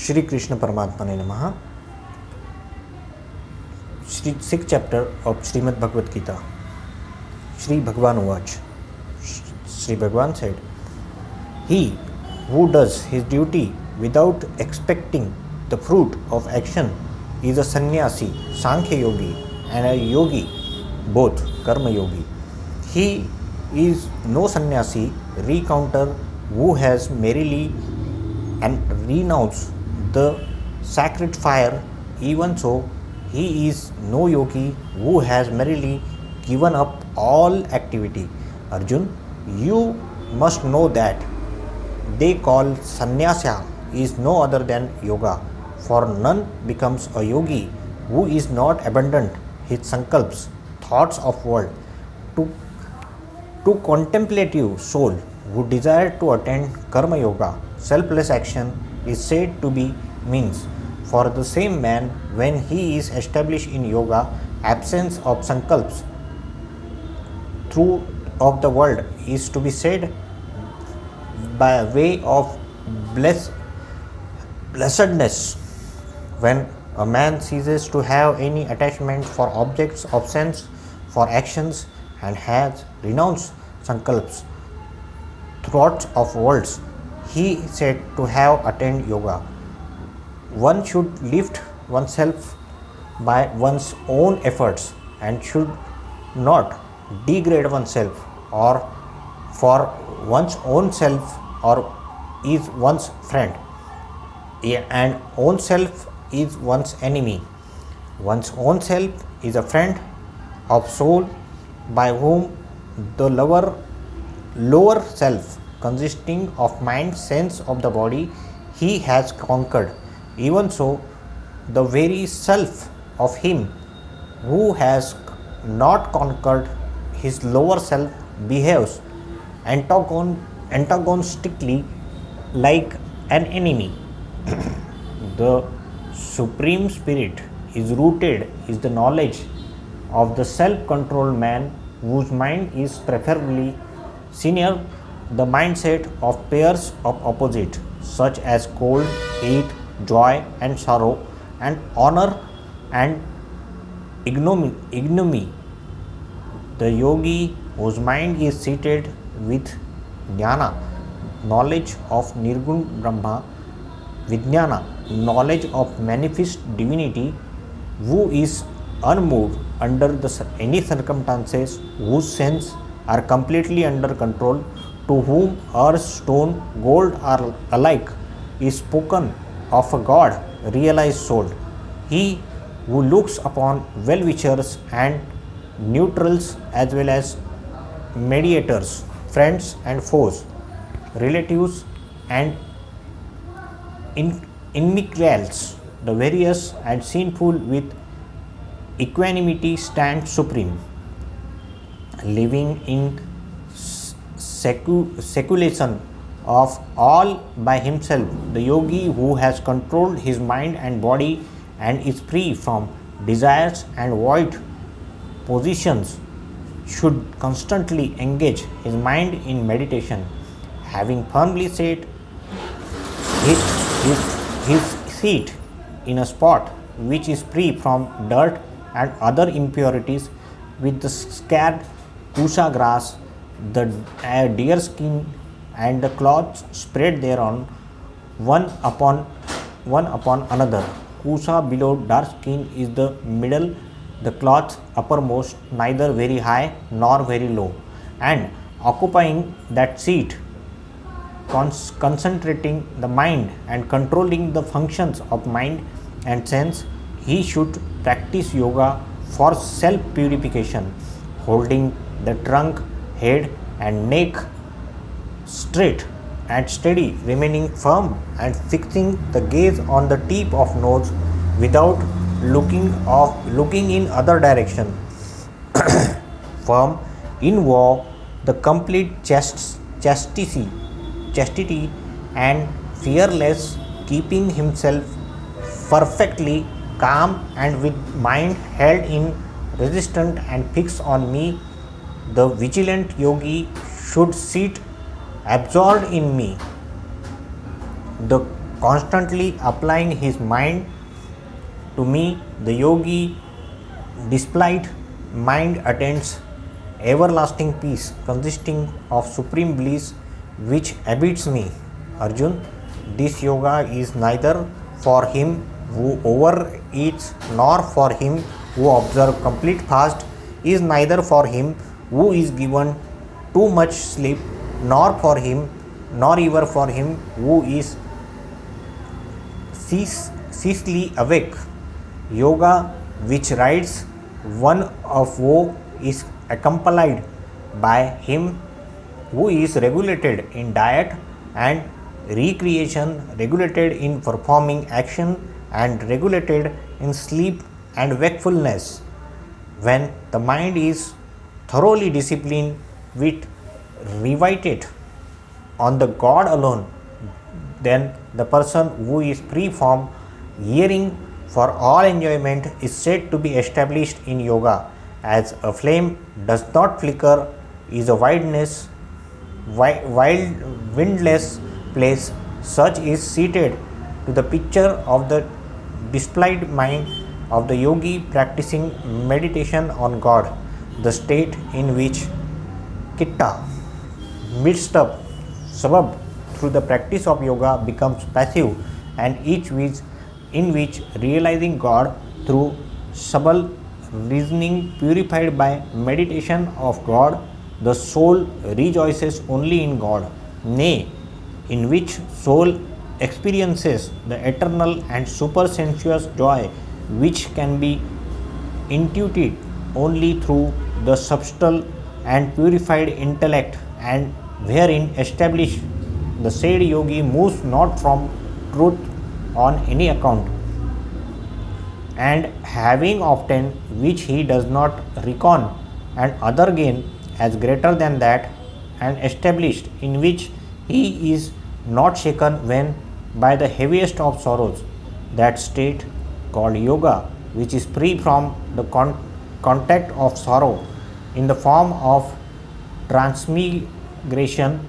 श्री कृष्ण परमात्मा ने नमः। Shri 6th chapter of Srimad Bhagavad Gita. Shri Bhagavan Uvac. Shri Bhagavan said, "He who does his duty without expecting the fruit of action is a sannyasi, Sankhya yogi, and a yogi, both karma yogi. He is no sannyasi, recounter, who has merely and renounced the sacred fire. Even so, he is no yogi who has merely given up all activity. Arjun, you must know that they call sannyasa is no other than yoga, for none becomes a yogi who is not abandoned his sankalps, thoughts of world. To contemplative soul who desire to attain karma yoga, selfless action is said to be means. For the same man, when he is established in yoga, absence of sankalps through of the world is to be said by way of blessedness. When a man ceases to have any attachment for objects of sense, for actions, and has renounced sankalps, thoughts of worlds, he is said to have attained yoga. One should lift oneself by one's own efforts and should not degrade oneself, or for one's own self or is one's friend, and own self is one's enemy. One's own self is a friend of soul by whom the lower self, consisting of mind, sense of the body, he has conquered. Even so, the very self of him who has not conquered his lower self behaves antagonistically like an enemy. The Supreme Spirit is rooted in the knowledge of the self-controlled man whose mind is preferably senior the mindset of pairs of opposite, such as cold, heat, joy and sorrow, and honor and ignominy. The yogi whose mind is seated with jnana, knowledge of nirgun brahma, vijnana, knowledge of manifest divinity, who is unmoved under any circumstances, whose senses are completely under control, to whom earth, stone, gold are alike, is spoken of a God realized soul. He who looks upon well-wishers and neutrals as well as mediators, friends and foes, relatives and inimicals, the various and sinful with equanimity stand supreme. Living in seculation of all by himself, the yogi who has controlled his mind and body and is free from desires and void positions should constantly engage his mind in meditation, having firmly set his seat in a spot which is free from dirt and other impurities, with the scared kusha grass, the deer skin and the cloths spread thereon, one upon another. Kusha below, dark skin is the middle, the cloth uppermost, neither very high nor very low, and occupying that seat, concentrating the mind and controlling the functions of mind and sense, he should practice yoga for self purification, holding the trunk, head and neck straight and steady, remaining firm and fixing the gaze on the tip of nose without looking in other direction. Firm in vow the complete chastity and fearless, keeping himself perfectly calm and with mind held in resistant and fixed on me, the vigilant yogi should sit absorbed in me. The Constantly applying his mind to me, the yogi, despite mind, attains everlasting peace consisting of supreme bliss which abides me. Arjun, this yoga is neither for him who overeats nor for him who observes complete fast, is neither for him who is given too much sleep, nor for him, nor even for him who is ceaselessly awake. Yoga, which rides one of woe, is accompanied by him who is regulated in diet and recreation, regulated in performing action, and regulated in sleep and wakefulness. When the mind is thoroughly disciplined with riveted on the God alone, then the person who is free from yearning for all enjoyment is said to be established in yoga. As a flame does not flicker, is a wild, windless place, such is seated to the picture of the displayed mind of the yogi practicing meditation on God, the state in which Kitta, mixed up, sabab, through the practice of yoga becomes passive, and in which realizing God through subtle reasoning purified by meditation of God, the soul rejoices only in God, nay, in which soul experiences the eternal and supersensuous joy which can be intuited only through the subtle and purified intellect, and wherein established the said yogi moves not from truth on any account, and having obtained which he does not reckon and other gain as greater than that, and established in which he is not shaken when by the heaviest of sorrows, that state called yoga, which is free from the contact of sorrow in the form of transmigration,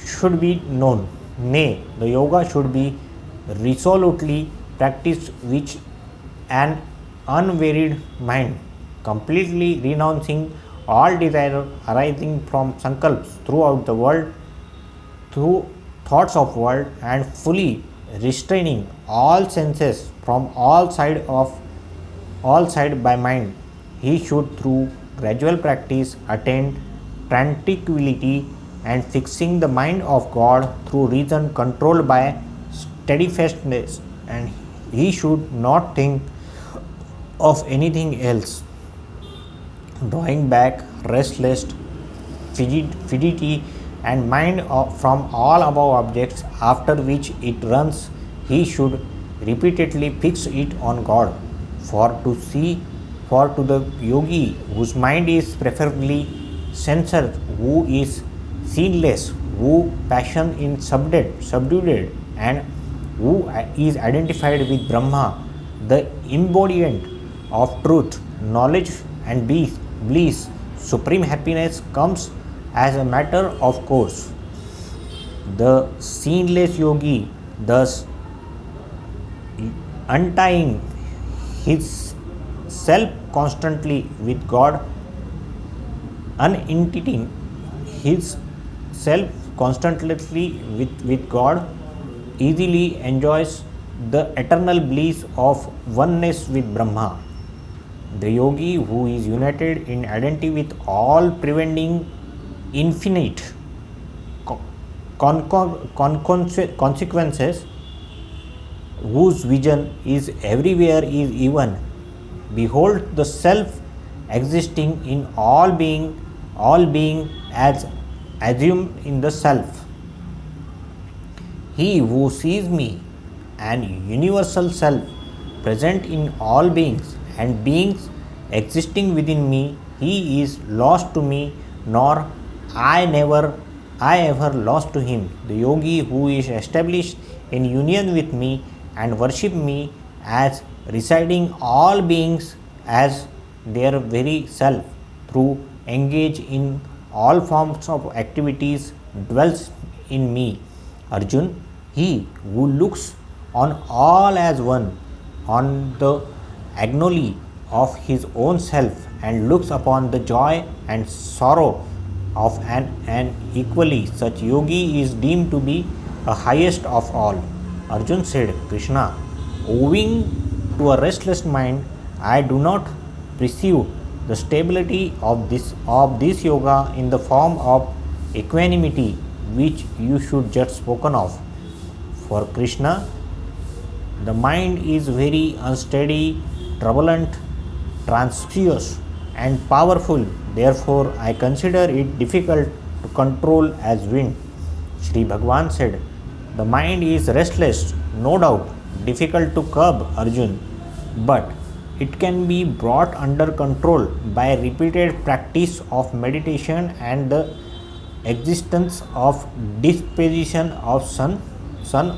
should be known. Nay, the yoga should be resolutely practiced, which an unwearied mind, completely renouncing all desire arising from sankalps throughout the world, through thoughts of world, and fully restraining all senses from all side by mind, he should through gradual practice attain tranquility, and fixing the mind of God through reason controlled by steadfastness, and he should not think of anything else, drawing back restless fidgety and mind from all above objects after which it runs. He should repeatedly fix it on God, for to the yogi whose mind is preferably censored, who is seenless, who passion is subdued, and who is identified with Brahma, the embodiment of truth, knowledge, and bliss, supreme happiness comes as a matter of course. The seenless yogi, thus untying his self constantly with God, unentitling his self constantly with God, easily enjoys the eternal bliss of oneness with Brahma. The yogi who is united in identity with all preventing infinite consequences, whose vision is everywhere is even, behold the self existing in all being as assumed in the self. He who sees me, an universal self present in all beings and beings existing within me, he is lost to me, nor I ever lost to him. The yogi who is established in union with me and worship me as residing all beings as their very self, through engage in all forms of activities, dwells in me. Arjun, he who looks on all as one, on the agony of his own self, and looks upon the joy and sorrow of an equally. Such yogi is deemed to be a highest of all. Arjun said, Krishna, owing to a restless mind, I do not perceive the stability of this yoga in the form of equanimity which you should just spoken of. For Krishna, the mind is very unsteady, turbulent, transient, and powerful. Therefore, I consider it difficult to control as wind. Sri Bhagwan said, the mind is restless, no doubt, difficult to curb, Arjun, but it can be brought under control by repeated practice of meditation and the existence of disposition of son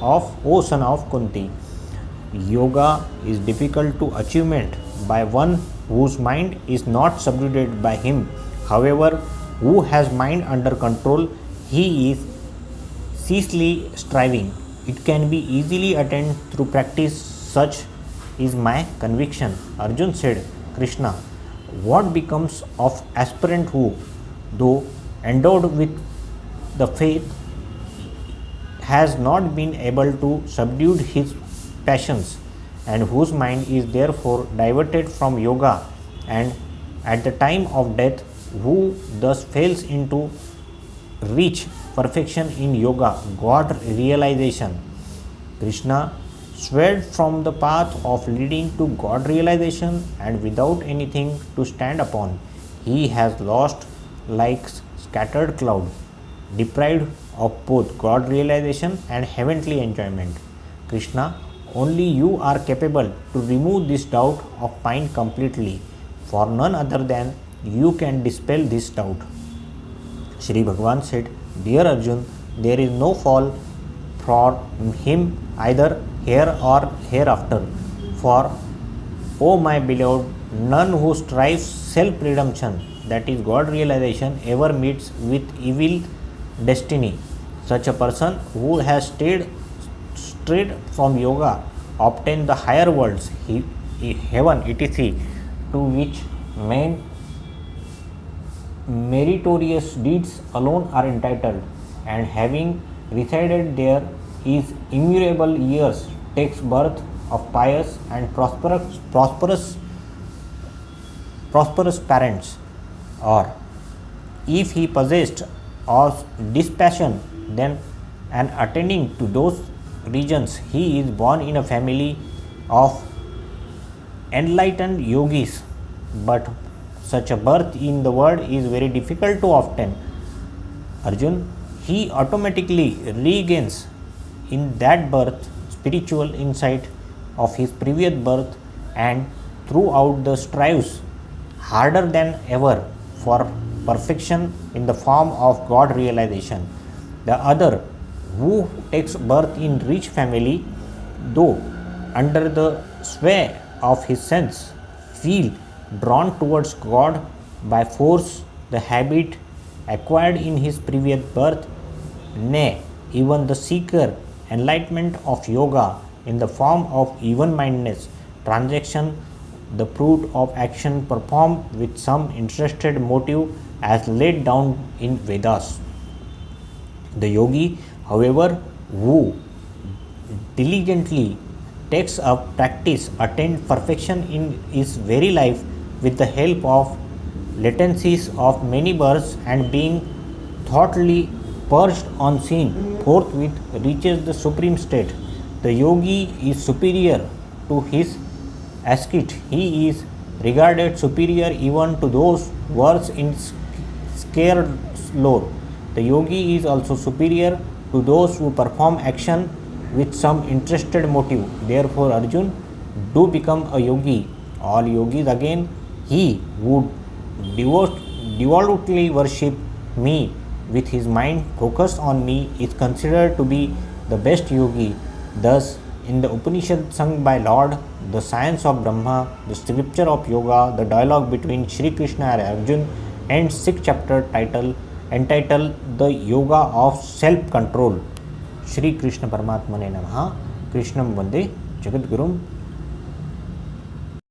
of Kunti. Yoga is difficult to achievement by one whose mind is not subdued by him. However, who has mind under control, he is ceaselessly striving. It can be easily attained through practice. Such is my conviction. Arjun said, Krishna, what becomes of aspirant who, though endowed with the faith, has not been able to subdue his passions, and whose mind is therefore diverted from yoga, and at the time of death, who thus fails into reach perfection in yoga, God realization? Krishna swayed from the path of leading to God realization, and without anything to stand upon, he has lost like scattered cloud, deprived of both God realization and heavenly enjoyment. Krishna, only you are capable to remove this doubt of mind completely, for none other than you can dispel this doubt. Shri Bhagwan said, Dear Arjun, there is no fall for him either here or hereafter. For, O my beloved, none who strives self-redemption, that is God realization, ever meets with evil destiny. Such a person who has strayed from yoga obtain the higher worlds, heaven, etc., to which men meritorious deeds alone are entitled, and having resided there is immeasurable years, takes birth of pious and prosperous parents, or if he possessed of dispassion, then and attending to those regions, he is born in a family of enlightened yogis. But such a birth in the world is very difficult to obtain. Arjun, he automatically regains in that birth spiritual insight of his previous birth, and throughout the strives harder than ever for perfection in the form of God realization. The other, who takes birth in rich family, though under the sway of his sense, feel drawn towards God by force, the habit acquired in his previous birth. Nay, even the seeker enlightenment of yoga in the form of even-mindedness, transaction, the fruit of action performed with some interested motive as laid down in Vedas. The yogi, however, who diligently takes up practice, attains perfection in his very life with the help of latencies of many births, and being thoughtfully purged on sin, forthwith reaches the supreme state. The yogi is superior to his ascete. He is regarded superior even to those words in scared lore. The yogi is also superior to those who perform action with some interested motive. Therefore, Arjun, do become a yogi. All yogis again, he would devotedly worship me with his mind focused on me is considered to be the best yogi. Thus, in the Upanishad sung by Lord, the science of Brahma, the scripture of yoga, the dialogue between Shri Krishna and Arjun, and 6th chapter entitled The Yoga of Self-Control. Shri Krishna Paramatmane Namaha. कृष्णं वन्दे जगद्गुरुं